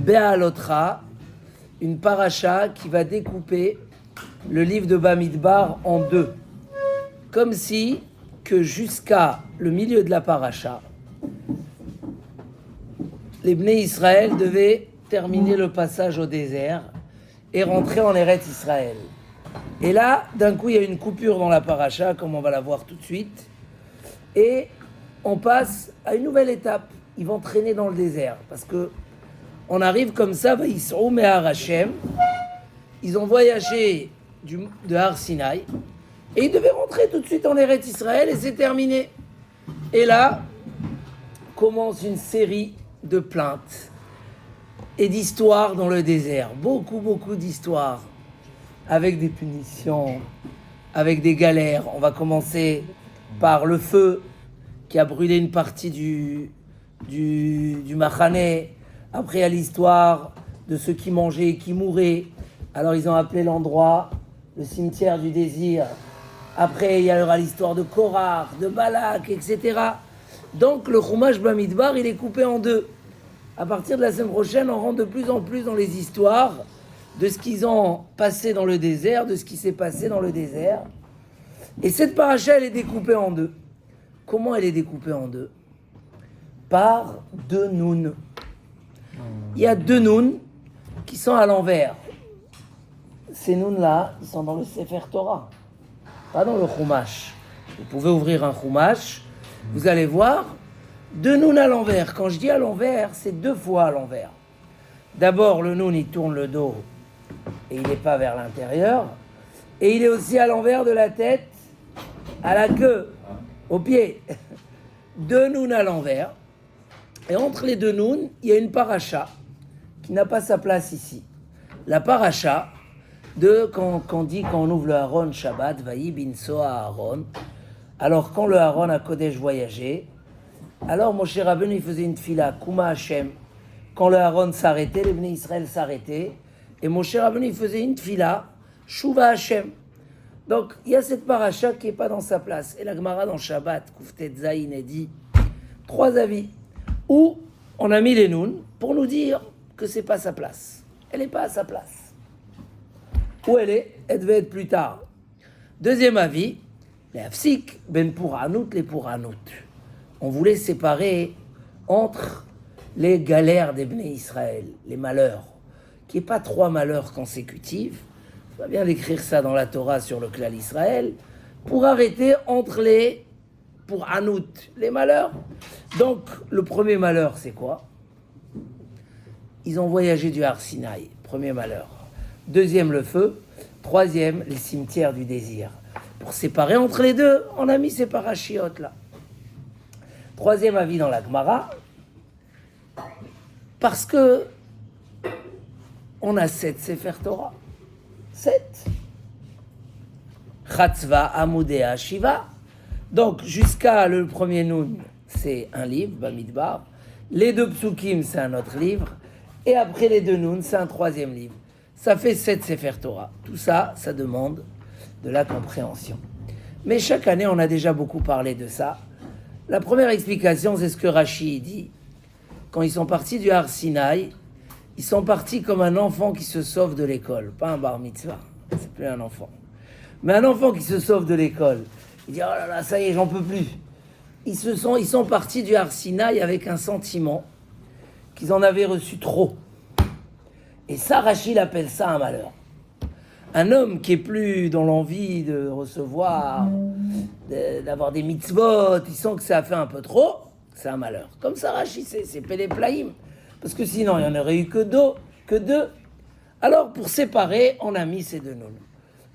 Béalotra, une paracha qui va découper le livre de Bamidbar en deux. Comme si que jusqu'à le milieu de la paracha, les Bnei Israël devaient terminer le passage au désert et rentrer en Eretz Israël. Et là, d'un coup, il y a une coupure dans la paracha, comme on va la voir tout de suite. Et on passe à une nouvelle étape. Ils vont traîner dans le désert. Parce que on arrive comme ça, Vaïsrou Mehar Hashem. Ils ont voyagé de Har Sinaï. Et ils devaient rentrer tout de suite en Eretz Israël et c'est terminé. Et là, commence une série de plaintes et d'histoires dans le désert. Beaucoup d'histoires. Avec des punitions, avec des galères. On va commencer par le feu qui a brûlé une partie du Machané. Après, il y a l'histoire de ceux qui mangeaient et qui mouraient. Alors, ils ont appelé l'endroit le cimetière du désir. Après, il y aura l'histoire de Korach, de Balak, etc. Donc, le Chumash Bamidbar, il est coupé en deux. À partir de la semaine prochaine, on rentre de plus en plus dans les histoires de ce qu'ils ont passé dans le désert, de ce qui s'est passé dans le désert. Et cette paracha, elle est découpée en deux. Comment elle est découpée en deux ? Par deux nouns. Il y a deux nouns qui sont à l'envers. Ces nouns-là, ils sont dans le Sefer Torah, pas dans le Chumash. Vous pouvez ouvrir un Chumash, vous allez voir, deux nouns à l'envers. Quand je dis à l'envers, c'est deux fois à l'envers. D'abord, le noun, il tourne le dos et il n'est pas vers l'intérieur. Et il est aussi à l'envers de la tête, à la queue, au pied. Deux nouns à l'envers. Et entre les deux nouns, il y a une paracha qui n'a pas sa place ici. La paracha de quand on ouvre le Haron Shabbat, Vaï binso Aaron. Alors quand le Haron à Kodesh voyageait, alors Moshe Rabbeinu il faisait une tfila, Kuma Hashem. Quand le Haron s'arrêtait, les Bnei Israël s'arrêtaient, et Moshe Rabbeinu il faisait une tfila, Shuva Hashem. Donc il y a cette paracha qui n'est pas dans sa place. Et la Gemara dans Shabbat, Kuftet Zayin, dit trois avis où on a mis les nouns pour nous dire que c'est pas sa place. Elle n'est pas à sa place. Où elle est ? Elle devait être plus tard. Deuxième avis, les Hafsik, ben Pouranout, les Pouranout. On voulait séparer entre les galères des Bnei Israël, les malheurs, qui n'est pas trois malheurs consécutifs. Il va bien d'écrire ça dans la Torah sur le clan Israël, pour arrêter entre les Pouranout, les malheurs. Donc, le premier malheur, c'est quoi ? Ils ont voyagé du Har Sinaï, premier malheur. Deuxième, le feu. Troisième, les cimetières du désir. Pour séparer entre les deux, on a mis ces parachiotes là. Troisième avis dans la Gemara, parce que on a 7 Sefer Torah. 7. Chatzva, Amudea, Shiva. Donc, jusqu'à le premier noun, c'est un livre, Bamidbar. Les deux psukim, c'est un autre livre. Et après les deux nouns, c'est un troisième livre. Ça fait 7 Sefer Torah. Tout ça, ça demande de la compréhension. Mais chaque année, on a déjà beaucoup parlé de ça. La première explication, c'est ce que Rashi dit. Quand ils sont partis du Har Sinaï, ils sont partis comme un enfant qui se sauve de l'école. Pas un bar mitzvah, c'est plus un enfant. Mais un enfant qui se sauve de l'école. Il dit, oh là là, ça y est, j'en peux plus. Ils sont partis du Har Sinaï avec un sentiment qu'ils en avaient reçu trop. Et ça, Rachid appelle ça un malheur. Un homme qui est plus dans l'envie de recevoir, d'avoir des mitzvot, il sent que ça a fait un peu trop, c'est un malheur. Comme ça, Rachid, c'est Pélé Plaïm. Parce que sinon, il n'y en aurait eu que deux. Alors, pour séparer, on a mis ces deux nouns.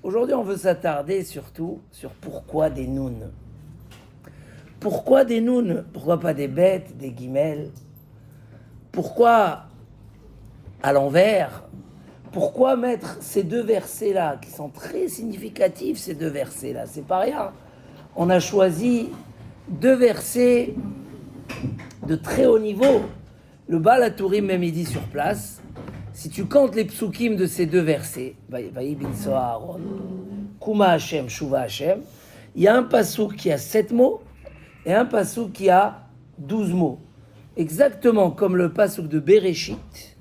Aujourd'hui, on veut s'attarder surtout sur pourquoi des nouns. Pourquoi des nouns ? Pourquoi pas des bêtes, des guimels ? Pourquoi à l'envers ? Pourquoi mettre ces deux versets-là, qui sont très significatifs, ces deux versets-là ? C'est pas rien. On a choisi deux versets de très haut niveau. Le Baal HaTurim, même il dit sur place, si tu comptes les psukim de ces deux versets, Vaï binso Aaron, Kuma Hashem, Shuva Hashem, il y a un pasouk qui a 7 mots et un pasouk qui a 12 mots. Exactement comme le pasouk de Bereshit,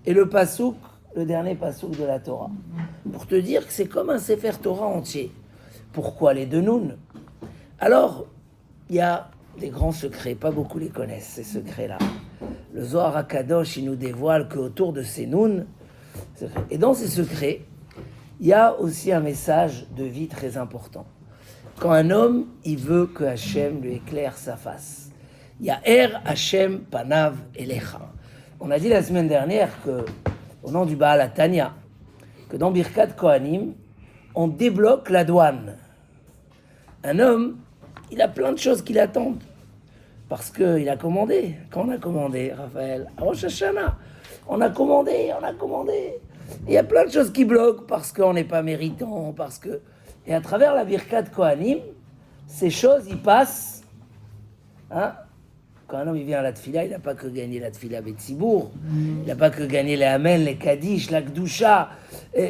et le pasouk, le dernier pasouk de la Torah. Pour te dire que c'est comme un Sefer Torah entier. Pourquoi les deux Noun? Alors, il y a des grands secrets, pas beaucoup les connaissent, ces secrets-là. Le Zohar HaKadosh, il nous dévoile qu'autour de ces Noun, et dans ces secrets, il y a aussi un message de vie très important. Quand un homme, il veut que Hachem lui éclaire sa face. Il y a Er Hachem Panav Elecha. On a dit la semaine dernière que, au nom du Baal HaTanya, que dans Birkat Kohanim, on débloque la douane. Un homme, il a plein de choses qui l'attendent. Parce qu'il a commandé. Quand on a commandé, Raphaël, à Rosh Hashanah, on a commandé. Il y a plein de choses qui bloquent parce qu'on n'est pas méritant, parce que... Et à travers la Birkat Kohanim, ces choses, ils passent. Hein? Quand un homme il vient à la Tfila, il n'a pas que gagné la Tfila Betzibour, il n'a pas que gagné les Amen, les Kaddish, la Gdusha,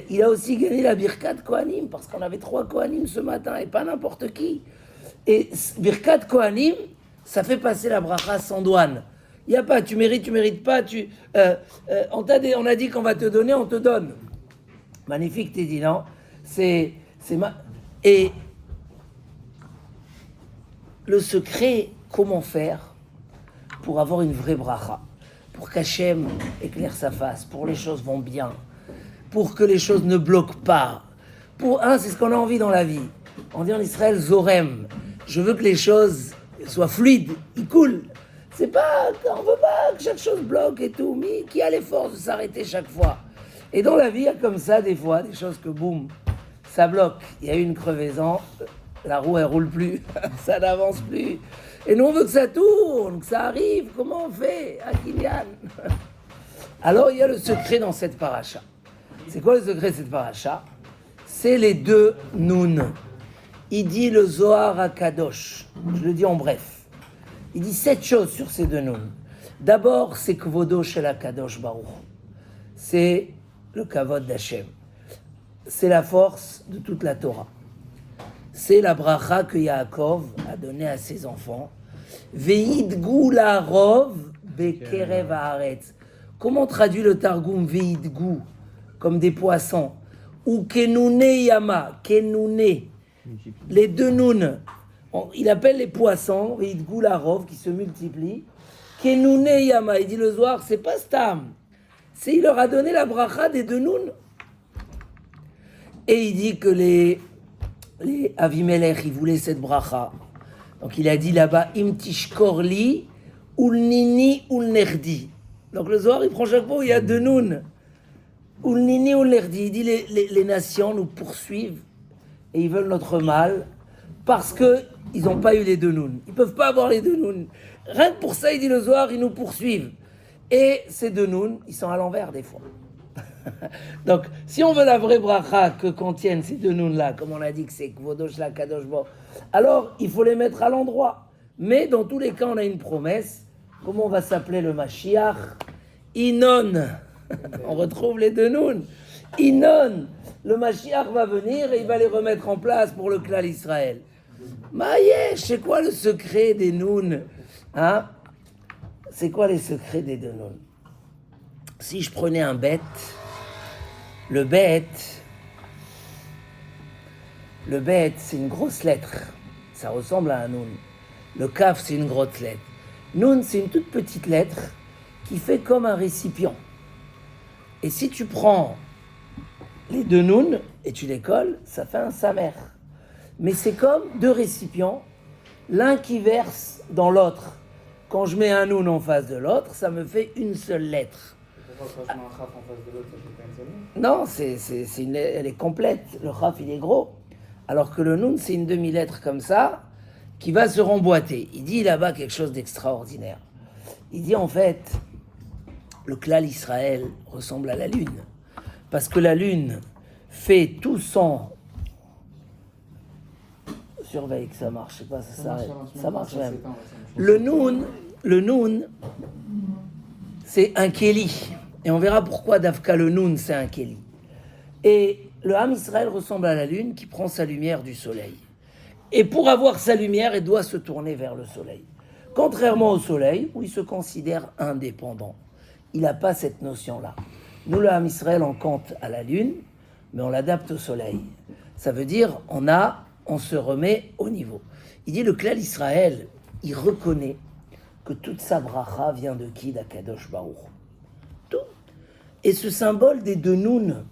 il a aussi gagné la Birkat Kohanim, parce qu'on avait 3 Kohanim ce matin, et pas n'importe qui. Et Birkat Kohanim, ça fait passer la bracha sans douane. Il n'y a pas, tu mérites pas, on a dit qu'on va te donner, on te donne. Magnifique, t'es dit, non? Et le secret, comment faire pour avoir une vraie bracha, pour qu'Hachem éclaire sa face, pour que les choses vont bien, pour que les choses ne bloquent pas. C'est ce qu'on a envie dans la vie. On dit en Israël, Zorem. Je veux que les choses soient fluides, ils coulent. On veut pas que chaque chose bloque et tout, mais qui a les forces de s'arrêter chaque fois. Et dans la vie, il y a comme ça, des fois, des choses que boum, ça bloque. Il y a eu une crevaison, la roue, elle roule plus, ça n'avance plus. Et nous, on veut que ça tourne, que ça arrive. Comment on fait à Kylian? Alors, il y a le secret dans cette paracha. C'est quoi le secret de cette paracha? C'est les deux Noun. Il dit le Zohar HaKadosh. Je le dis en bref. Il dit 7 choses sur ces deux Noun. D'abord, c'est Kvodo Shel HaKadosh Baruch. C'est le Kavod d'Hachem. C'est la force de toute la Torah. C'est la bracha que Yaakov a donnée à ses enfants. Ve'idgou la'arov bekerev haaretz. Comment on traduit le Targum Ve'idgou? Comme des poissons. Ou kenune yama, kenune. Les deux noun. Il appelle les poissons, Ve'idgou la'arov, qui se multiplient. Kenune yama. Il dit le Zohar, c'est pas stam. Il leur a donné la bracha des deux noun. Et il dit que les Avimelech, ils voulaient cette bracha. Donc il a dit là-bas, Im tishkorli, ulnini ulnerdi. Donc le Zohar, il prend chaque fois où il y a deux noun. Ulnini ulnerdi. Il dit les nations nous poursuivent et ils veulent notre mal parce qu'ils n'ont pas eu les deux noun. Ils ne peuvent pas avoir les deux noun. Rien que pour ça, il dit le Zohar, ils nous poursuivent. Et ces deux noun, ils sont à l'envers des fois. Donc, si on veut la vraie bracha que contiennent ces deux nouns-là, comme on a dit que c'est Kvodosh la Kadosh Bo, alors il faut les mettre à l'endroit. Mais dans tous les cas, on a une promesse. Comment on va s'appeler le Mashiach? Inon. On retrouve les deux nouns. Inon. Le Mashiach va venir et il va les remettre en place pour le clan Israël. Maïesh, c'est quoi le secret des nouns? Hein? C'est quoi les secrets des deux nouns? Si je prenais un bête, le bête, c'est une grosse lettre. Ça ressemble à un noun. Le kaf, c'est une grosse lettre. Noun, c'est une toute petite lettre qui fait comme un récipient. Et si tu prends les deux nouns et tu les colles, ça fait un samer. Mais c'est comme deux récipients, l'un qui verse dans l'autre. Quand je mets un noun en face de l'autre, ça me fait une seule lettre. Non, elle est complète. Le chaf, il est gros. Alors que le noun, c'est une demi-lettre comme ça, qui va se remboîter. Il dit là-bas quelque chose d'extraordinaire. Il dit en fait, le klal Israël ressemble à la lune. Parce que la lune fait tout son... Surveille que ça marche, je sais pas, ça s'arrête. Ça marche même. Le noun, c'est un kéli. Et on verra pourquoi Davka le Noun, c'est un Kéli. Et le Ham Israël ressemble à la lune qui prend sa lumière du soleil. Et pour avoir sa lumière, il doit se tourner vers le soleil. Contrairement au soleil, où il se considère indépendant. Il n'a pas cette notion-là. Nous, le Ham Israël, on compte à la lune, mais on l'adapte au soleil. Ça veut dire, on se remet au niveau. Il dit, le Klal Israël, il reconnaît que toute sa bracha vient de qui? D'Akadosh Baruch. Tout. Et ce symbole des deux Noun,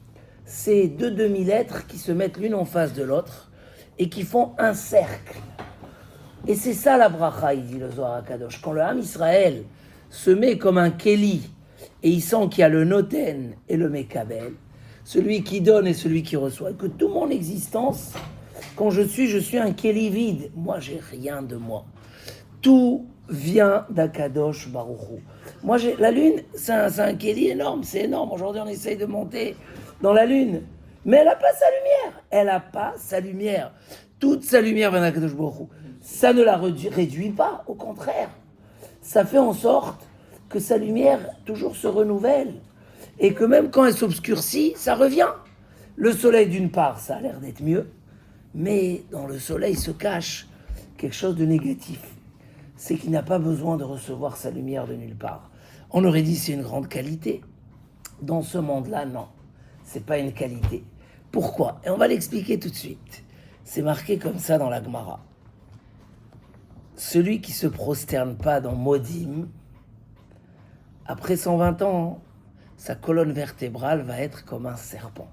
c'est deux demi-lettres qui se mettent l'une en face de l'autre et qui font un cercle. Et c'est ça la bracha, il dit le Zohar Akadosh. Quand le Ham Israël se met comme un Kéli et il sent qu'il y a le Noten et le Mekabel, celui qui donne et celui qui reçoit, et que toute mon existence, quand je suis un Kéli vide. Moi, j'ai rien de moi. Tout vient d'Akadosh Baruch Hu. Moi, la lune, c'est un Kéli énorme, c'est énorme. Aujourd'hui, on essaye de monter dans la lune, mais elle n'a pas sa lumière. Elle n'a pas sa lumière. Toute sa lumière vient d'Akadosh Baruch Hu. Ça ne la réduit pas, au contraire. Ça fait en sorte que sa lumière toujours se renouvelle et que même quand elle s'obscurcit, ça revient. Le soleil, d'une part, ça a l'air d'être mieux, mais dans le soleil se cache quelque chose de négatif. C'est qu'il n'a pas besoin de recevoir sa lumière de nulle part. On aurait dit c'est une grande qualité. Dans ce monde-là, non. C'est pas une qualité. Pourquoi? Et on va l'expliquer tout de suite. C'est marqué comme ça dans la Gemara. Celui qui se prosterne pas dans Modim, après 120 ans, sa colonne vertébrale va être comme un serpent.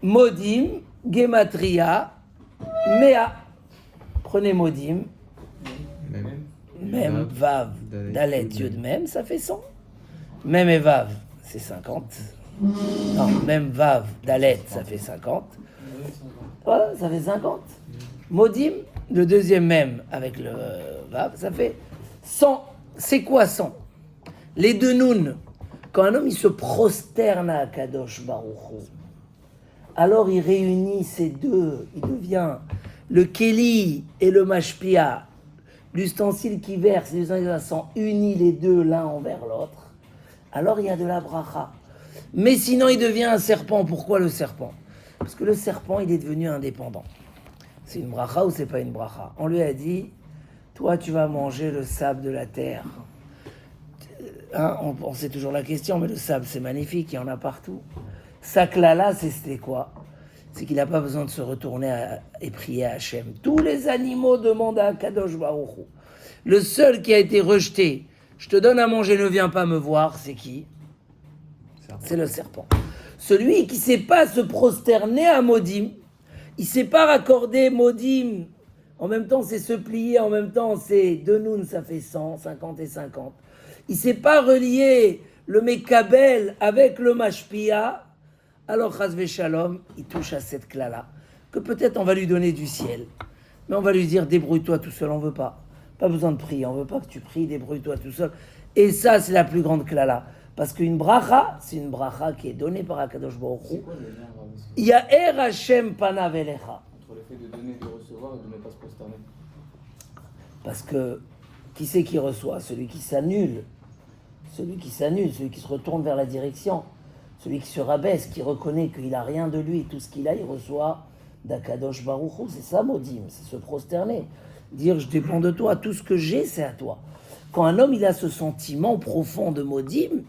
Modim, Gematria, Mea. Prenez Modim, Mem, Vav, Dalet, Yud, Mem, ça fait 100. Mem et Vav, c'est 50. Non, Mem, Vav, Dalet, ça fait 50. Voilà, ça fait 50. Modim, le deuxième Mem avec le Vav, ça fait 100. C'est quoi 100? Les deux Noun. Quand un homme il se prosterne à Kadosh Baruch Hu, alors il réunit ces deux, il devient le Kéli et le Mashpia, l'ustensile qui verse, les uns sont unis les deux l'un envers l'autre, alors il y a de la bracha. Mais sinon il devient un serpent. Pourquoi le serpent? Parce que le serpent il est devenu indépendant. C'est une bracha ou c'est pas une bracha? On lui a dit, toi tu vas manger le sable de la terre. Hein, on sait toujours la question, mais le sable c'est magnifique, il y en a partout. Saklala, c'était quoi? C'est qu'il n'a pas besoin de se retourner et prier à Hachem. Tous les animaux demandent à Kadosh Baruch Hu. Le seul qui a été rejeté, je te donne à manger, ne viens pas me voir, c'est qui? C'est le serpent. Celui qui ne sait pas se prosterner à Modim, il ne sait pas raccorder Modim, en même temps c'est se plier, en même temps c'est deux Noun, ça fait 100, 50 et 50. Il ne sait pas relier le Mekabel avec le Mashpia, alors Chas Shalom, il touche à cette cla-là, que peut-être on va lui donner du ciel, mais on va lui dire débrouille-toi tout seul, on veut pas besoin de prier, on veut pas que tu pries, débrouille-toi tout seul. Et ça c'est la plus grande cla-là, parce qu'une bracha, c'est une bracha qui est donnée par Akadosh Baruch Hu. Ya'er Hashem panav elecha. Entre le fait de donner et de recevoir et de ne pas se prosterner. Parce que qui c'est qui reçoit? Celui qui s'annule, celui qui se retourne vers la direction. Celui qui se rabaisse, qui reconnaît qu'il n'a rien de lui, tout ce qu'il a, il reçoit d'Akadosh Baruch Hu. C'est ça, Modim, c'est se prosterner. Dire, je dépends de toi, tout ce que j'ai, c'est à toi. Quand un homme, il a ce sentiment profond de Modim,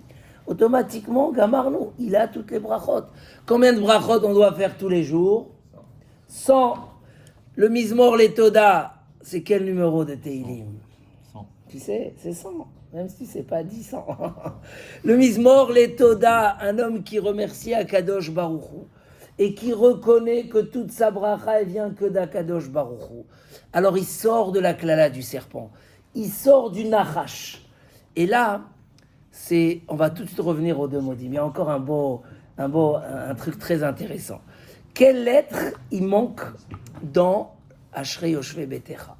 automatiquement, Gamarnou, il a toutes les brachot. Combien de brachot on doit faire tous les jours? 100. Le Mizmor, les Toda, c'est quel numéro de Teilim? 100. Tu sais, c'est 100. Même si c'est pas 10 ans. Le Mizmor, les Toda, un homme qui remercie Akadosh Baruch Hu et qui reconnaît que toute sa bracha elle vient que d'Akadosh Baruch Hu. Alors il sort de la klala du serpent, il sort du nachash. Et là, on va tout de suite revenir aux deux modim. Il y a encore un truc très intéressant. Quelle lettre il manque dans Ashrei Yoshvei Betecha?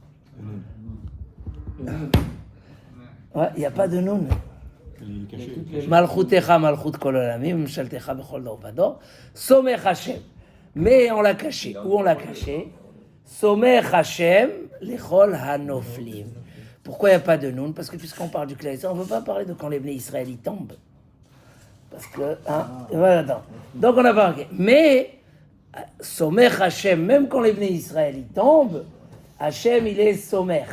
Ouais, il n'y a pas de noun. Malchutecha, malchut kol olamim, shaltecha bechol dor vador. Somech Hashem. Mais on l'a caché. Où on l'a caché? Somech Hashem, lechol hanoflim. Pourquoi il n'y a pas de noun? Parce que puisqu'on parle du Klal, on ne veut pas parler de quand les Bnei Israël y tombent. Parce que, voilà, donc on n'a pas marqué. Mais, Somech Hashem, même quand les Bnei Israël y tombent, Hashem il est Somech.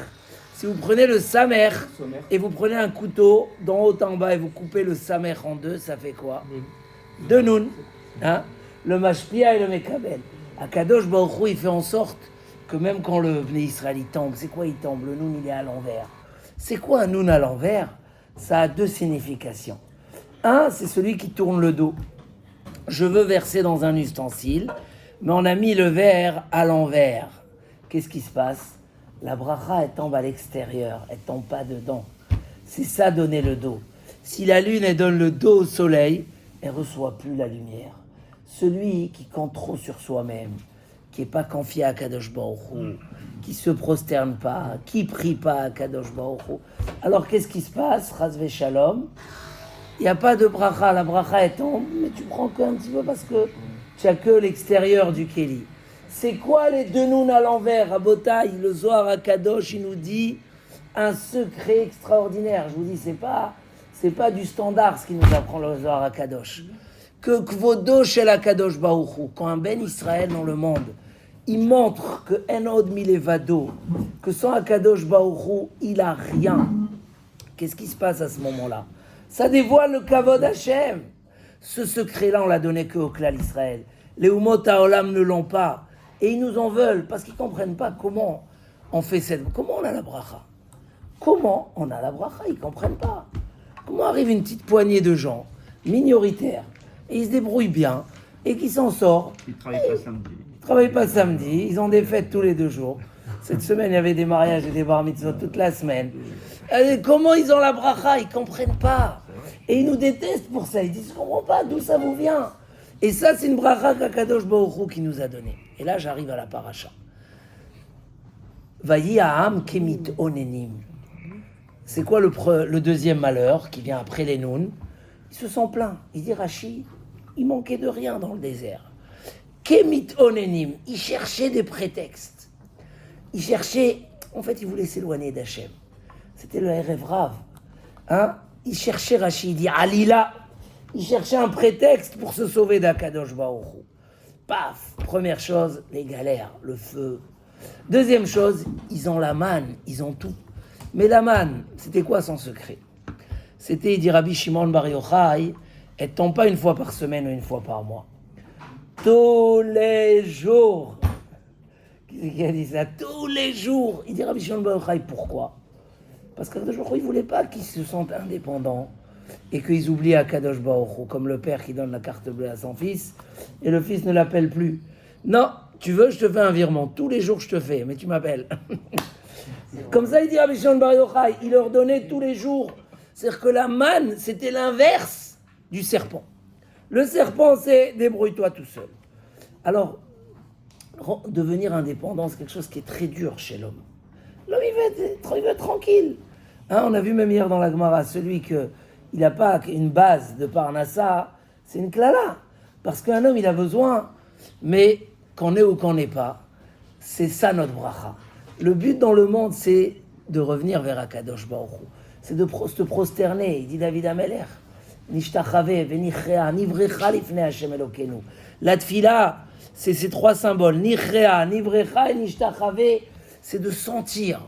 Si vous prenez le samer Sommaire. et vous prenez un couteau d'en haut en bas et vous coupez le samer en deux, ça fait quoi? Deux noun. Hein? Le mashpia et le mekabel. Akadosh Baruch Hu, il fait en sorte que même quand le Bnei Israël il tombe, c'est quoi il tombe? Le noun il est à l'envers. C'est quoi un noun à l'envers? Ça a deux significations. Un, c'est celui qui tourne le dos. Je veux verser dans un ustensile, mais on a mis le verre à l'envers. Qu'est-ce qui se passe? La bracha, elle tombe à l'extérieur, elle tombe pas dedans. C'est ça, donner le dos. Si la lune, elle donne le dos au soleil, elle reçoit plus la lumière. Celui qui compte trop sur soi-même, qui n'est pas confié à Kadosh Baruch Hu, qui se prosterne pas, qui prie pas à Kadosh Baruch Hu. Alors qu'est-ce qui se passe? Chas Shalom. Il n'y a pas de bracha, la bracha elle tombe, mais tu prends qu'un petit peu parce que tu n'as que l'extérieur du Kéli. C'est quoi les deux nouns à l'envers? À Botaï, le Zohar à Kadosh, il nous dit un secret extraordinaire. Je vous dis, c'est pas du standard ce qui nous apprend le Zohar à Kadosh. Que Kvodo shel Kadosh Baruch Hu, quand un Ben Israël dans le monde, il montre que Enod Milevado, que sans Akadosh Baruch Hu, il a rien. Qu'est-ce qui se passe à ce moment-là? Ça dévoile le Kavod Hashem. Ce secret-là, on l'a donné que au Klal Israël. Les Umot HaOlam ne l'ont pas. Et ils nous en veulent parce qu'ils ne comprennent pas comment on fait cette... Comment on a la bracha? Comment on a la bracha? Ils ne comprennent pas. Comment arrive une petite poignée de gens minoritaires et ils se débrouillent bien et qui s'en sortent? Ils ne travaillent pas samedi. Ils ne travaillent pas samedi. Ils ont des fêtes tous les 2 jours. Cette semaine, il y avait des mariages et des bar mitzvot toute la semaine. Et comment ils ont la bracha? Ils ne comprennent pas. Et ils nous détestent pour ça. Ils disent, je ne comprends pas d'où ça vous vient. Et ça, c'est une bracha qu'Akadosh Baruch Hu qui nous a donnée. Et là, j'arrive à la paracha. Vayi ha'am kemit onenim. C'est quoi le deuxième malheur qui vient après les nouns? Ils se sont plaints. Il dit, Rashi, il manquait de rien dans le désert. Kemit onenim. Ils cherchaient des prétextes. Ils cherchaient... En fait, ils voulaient s'éloigner d'Hachem. C'était le Erev Rav. Hein? Il cherchait Rashi, il dit Alila. Il cherchait un prétexte pour se sauver d'Akadosh Baruch Hu. Paf, première chose, les galères, le feu. Deuxième chose, ils ont la manne, ils ont tout. Mais la manne, c'était quoi son secret? C'était, il dit Rabbi Shimon Bar Yochai, elle ne tombe pas une fois par semaine ou une fois par mois. Tous les jours. Qui a dit ça? Tous les jours. Il dit Rabbi Shimon Bar Yochai, pourquoi? Parce qu'Akadosh Baruch Hu, il ne voulait pas qu'ils se sentent indépendants et qu'ils oublient Akadosh Baruch Hu, comme le père qui donne la carte bleue à son fils et le fils ne l'appelle plus. Non, tu veux, je te fais un virement. Tous les jours, je te fais, mais tu m'appelles. Comme ça, il dit Rabbi Shimon Bar Yochai, il leur donnait tous les jours. C'est-à-dire que la manne, c'était l'inverse du serpent. Le serpent, c'est débrouille-toi tout seul. Alors, devenir indépendant, c'est quelque chose qui est très dur chez l'homme. L'homme, il veut être tranquille. Hein, on a vu même hier dans la Gemara, celui qu'il n'a pas une base de Parnassa, c'est une klala. Parce qu'un homme, il a besoin, mais qu'on ait ou qu'on n'ait pas, c'est ça notre bracha. Le but dans le monde, c'est de revenir vers Akadosh Baruch Hu. C'est de se prosterner. Il dit David Ameler, Nishtachave, Venichrea, Nivrecha lifnei Hashem Elokenu. La tfila, c'est ces 3 symboles, Nichrea, Nivrecha et Nishtachave. C'est de sentir.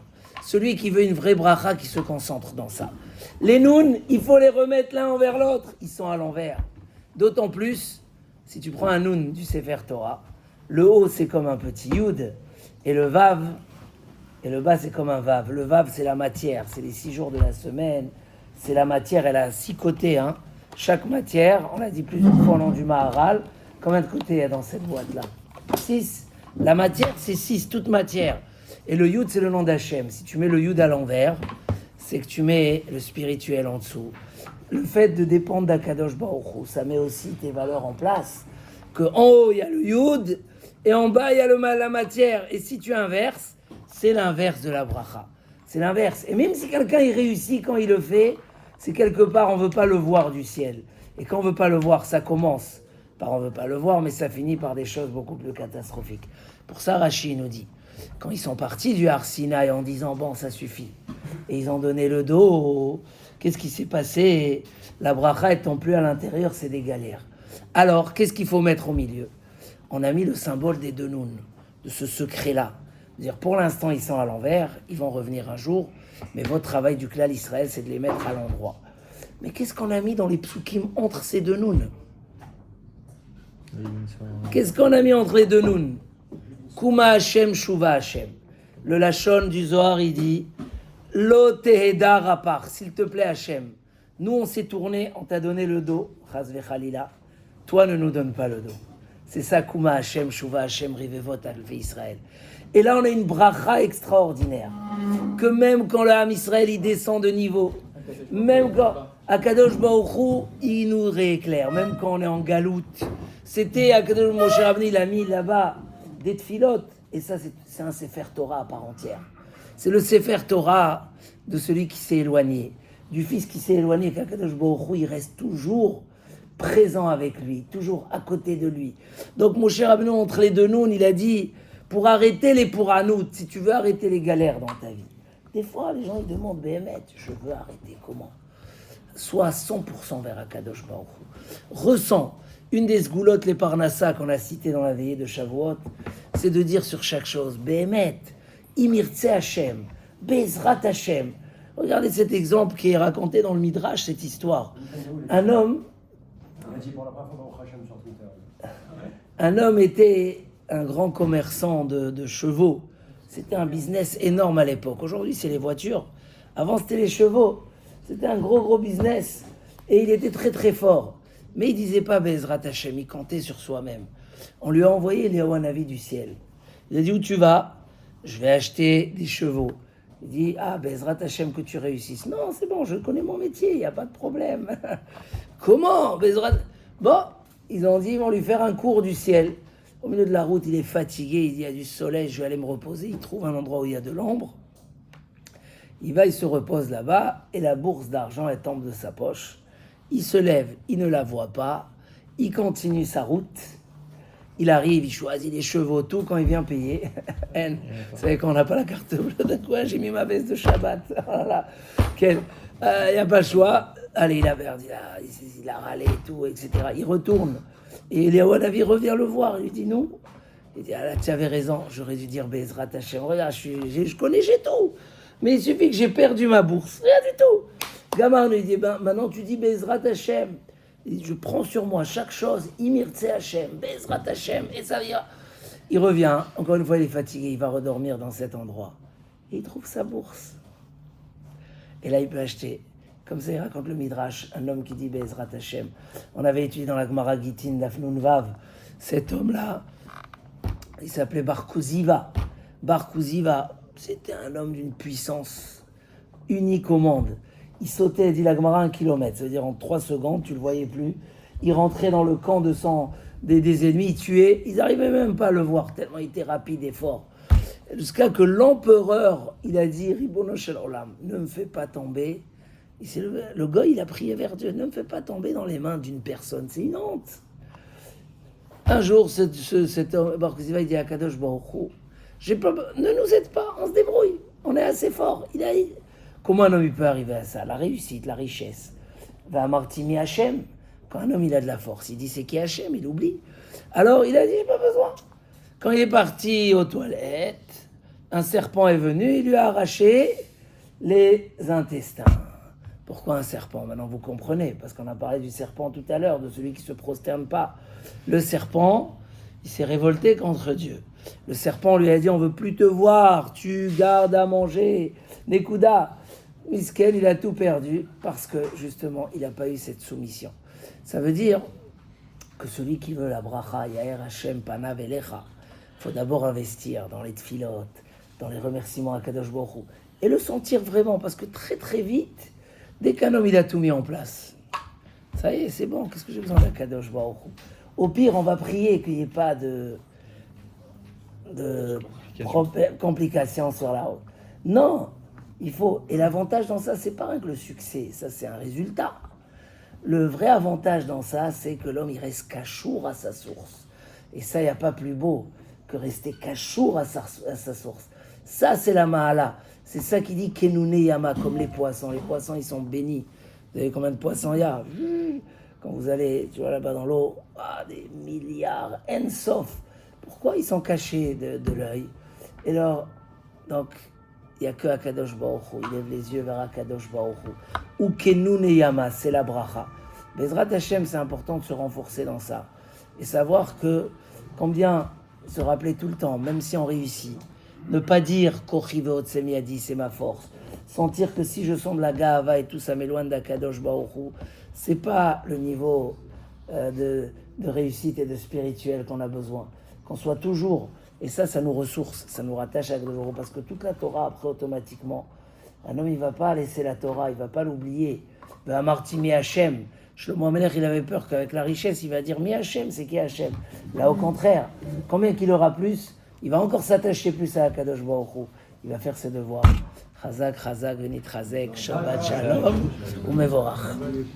Celui qui veut une vraie bracha qui se concentre dans ça. Les nouns, il faut les remettre l'un envers l'autre. Ils sont à l'envers. D'autant plus, si tu prends un noun du Sefer Torah, le haut c'est comme un petit yud, et le vav, et le bas c'est comme un vav. Le vav c'est la matière, c'est les 6 jours de la semaine, c'est la matière, elle a 6 côtés. Hein. Chaque matière, on l'a dit plusieurs fois au nom du Maharal, combien de côtés il y a dans cette boîte-là? 6. La matière c'est 6, toute matière. Et le Yud, c'est le nom d'Hachem. Si tu mets le Yud à l'envers, c'est que tu mets le spirituel en dessous. Le fait de dépendre d'Akadosh Baruch Hu, ça met aussi tes valeurs en place. Qu'en haut, il y a le Yud, et en bas, il y a la matière. Et si tu inverses, c'est l'inverse de la bracha. C'est l'inverse. Et même si quelqu'un il réussit quand il le fait, c'est quelque part, on ne veut pas le voir du ciel. Et quand on ne veut pas le voir, ça commence par on ne veut pas le voir, mais ça finit par des choses beaucoup plus catastrophiques. Pour ça, Rashi nous dit, quand ils sont partis du Har Sinaï en disant bon ça suffit et ils ont donné le dos, qu'est-ce qui s'est passé? La bracha étant plus à l'intérieur, c'est des galères. Alors qu'est-ce qu'il faut mettre au milieu? On a mis le symbole des deux nouns, de ce secret là, dire pour l'instant ils sont à l'envers, ils vont revenir un jour, Mais votre travail du klal Israël, c'est de les mettre à l'endroit. Mais qu'est-ce qu'on a mis dans les psukim entre ces deux nouns? Qu'est-ce qu'on a mis entre les deux nouns? Kuma Hashem, Shuva Hashem. Le Lachon du Zohar, il dit Lo tehedar apar, s'il te plaît Hashem. Nous, on s'est tourné, on t'a donné le dos, Chaz vechalila. Toi, ne nous donne pas le dos. C'est ça, Kuma Hashem, Shuva Hashem, Rivevot, Alvé Israël. Et là, on a une bracha extraordinaire. Que même quand le Ham Israël, il descend de niveau, même quand Akadosh Baruch Hu, il nous rééclaire, même quand on est en galoute. C'était Akadosh Moshe Rabbeinu, il a mis là-bas des tfilotes. Et ça, c'est un Sefer Torah à part entière. C'est le Sefer Torah de celui qui s'est éloigné. Du fils qui s'est éloigné, qu'Akadosh Baruch Hu, il reste toujours présent avec lui, toujours à côté de lui. Donc Moshe Rabbeinu, entre les deux nouns, il a dit, pour arrêter les pouranoutes, si tu veux arrêter les galères dans ta vie. Des fois, les gens ils demandent, Béhémet, je veux arrêter, comment? Sois à 100% vers Akadosh Baruch Hu. Ressens. Une des sgoulottes, les parnassas qu'on a citées dans la veillée de Shavuot, c'est de dire sur chaque chose, Béhémet, Imirtse Hashem, Bezrat Hashem. Regardez cet exemple qui est raconté dans le Midrash, cette histoire. Un homme était un grand commerçant de chevaux. C'était un business énorme à l'époque. Aujourd'hui, c'est les voitures. Avant, c'était les chevaux. C'était un gros business. Et il était très, très fort. Mais il ne disait pas Bezrat Hashem, il comptait sur soi-même. On lui a envoyé les Hanavi du ciel. Il a dit, où tu vas? Je vais acheter des chevaux. Il dit, Bezrat Hashem, que tu réussisses. Non, c'est bon, je connais mon métier, il n'y a pas de problème. Comment Bezrat... Bon, ils ont dit, ils vont lui faire un cours du ciel. Au milieu de la route, il est fatigué, il dit, il y a du soleil, je vais aller me reposer. Il trouve un endroit où il y a de l'ombre. Il va, il se repose là-bas, et la bourse d'argent, elle tombe de sa poche. Il se lève, il ne la voit pas, il continue sa route. Il arrive, il choisit les chevaux, tout, quand il vient payer. Vous savez, quand on n'a pas la carte bleue, de quoi j'ai mis ma veste de Shabbat. Voilà. Il n'y a pas le choix. Allez, il a perdu, il a râlé et tout, etc. Il retourne. Et Eliyahu Hanavi revient le voir. Il lui dit non. Il dit, là, tu avais raison, j'aurais dû dire Bezrat Hashem. Regarde, je connais, j'ai tout. Mais il suffit que j'ai perdu ma bourse. Rien du tout. Gamin lui dit, maintenant tu dis Bezrat Hashem. Il dit, je prends sur moi chaque chose, Imirtse Hashem, Bezrat Hashem, et ça vient. Il revient, encore une fois il est fatigué, il va redormir dans cet endroit. Et il trouve sa bourse. Et là il peut acheter. Comme ça il raconte le Midrash, un homme qui dit Bezrat Hashem. On avait étudié dans la Gemara Gittin d'Afnun Vav, cet homme-là, il s'appelait Bar Kuziva. Bar Kuziva, c'était un homme d'une puissance unique au monde. Il sautait, dit la Gemara, 1 kilomètre. C'est-à-dire en 3 secondes, tu ne le voyais plus. Il rentrait dans le camp des ennemis, il tuait. Ils n'arrivaient même pas à le voir, tellement il était rapide et fort. Jusqu'à que l'empereur, il a dit, Ribono shel olam, ne me fais pas tomber. Le gars, il a prié vers Dieu, ne me fais pas tomber dans les mains d'une personne. C'est une honte. Un jour, cet homme, Bar-Kuziva, il dit à Kadosh Baruch Hu, ne nous aide pas, on se débrouille. On est assez fort. Comment un homme il peut arriver à ça? La réussite, la richesse. Va Martimi Hachem. Quand un homme il a de la force, il dit c'est qui Hachem, il oublie. Alors il a dit j'ai pas besoin. Quand il est parti aux toilettes, un serpent est venu, il lui a arraché les intestins. Pourquoi un serpent? Maintenant vous comprenez, parce qu'on a parlé du serpent tout à l'heure, de celui qui ne se prosterne pas. Le serpent, il s'est révolté contre Dieu. Le serpent lui a dit on veut plus te voir, tu gardes à manger. Nekuda. Miskel, il a tout perdu parce que, justement, il n'a pas eu cette soumission. Ça veut dire que celui qui veut la bracha, Yaher Hashem Panav Elecha, il faut d'abord investir dans les tfilotes, dans les remerciements à Kadosh Baruch Hu, et le sentir vraiment, parce que très très vite, dès qu'un homme il a tout mis en place, ça y est, c'est bon, qu'est-ce que j'ai besoin d'Akadosh Baruch Hu? Au pire, on va prier qu'il n'y ait pas de complications sur la route. Non, il faut, et l'avantage dans ça, c'est pas rien que le succès, ça c'est un résultat. Le vrai avantage dans ça, c'est que l'homme il reste cachour à sa source. Et ça, il n'y a pas plus beau que rester cachour à sa source. Ça, c'est la Mahala. C'est ça qui dit Kenune Yama, comme les poissons. Les poissons, ils sont bénis. Vous savez combien de poissons il y a? Quand vous allez, tu vois, là-bas dans l'eau, des milliards, en-sof. Pourquoi ils sont cachés de l'œil? Et alors, donc, il n'y a que Akadosh Baruch Hu. Il lève les yeux vers Akadosh Baruch Hu. Ou Kenun et Yama, c'est la bracha. Bezrat Hashem, c'est important de se renforcer dans ça. Et savoir que, combien se rappeler tout le temps, même si on réussit, ne pas dire Kochi ve'otsemi c'est ma force. Sentir que si je sens de la Gahava et tout, ça m'éloigne d'Akadosh Baruch Hu. C'est pas le niveau de réussite et de spirituel qu'on a besoin. Qu'on soit toujours, et ça nous ressource, ça nous rattache à Akadosh Baruch Hu, parce que toute la Torah, après, automatiquement, un homme, il va pas laisser la Torah, il va pas l'oublier. Amarti mi Hachem. Shlomo HaMelech, il avait peur qu'avec la richesse, il va dire mi Hachem, c'est qui Hachem? Là, au contraire, combien qu'il aura plus, il va encore s'attacher plus à Akadosh Baruch Hu. Il va faire ses devoirs. Chazak, Chazak, Venit Chazek, Shabbat Shalom, ou Mevorach.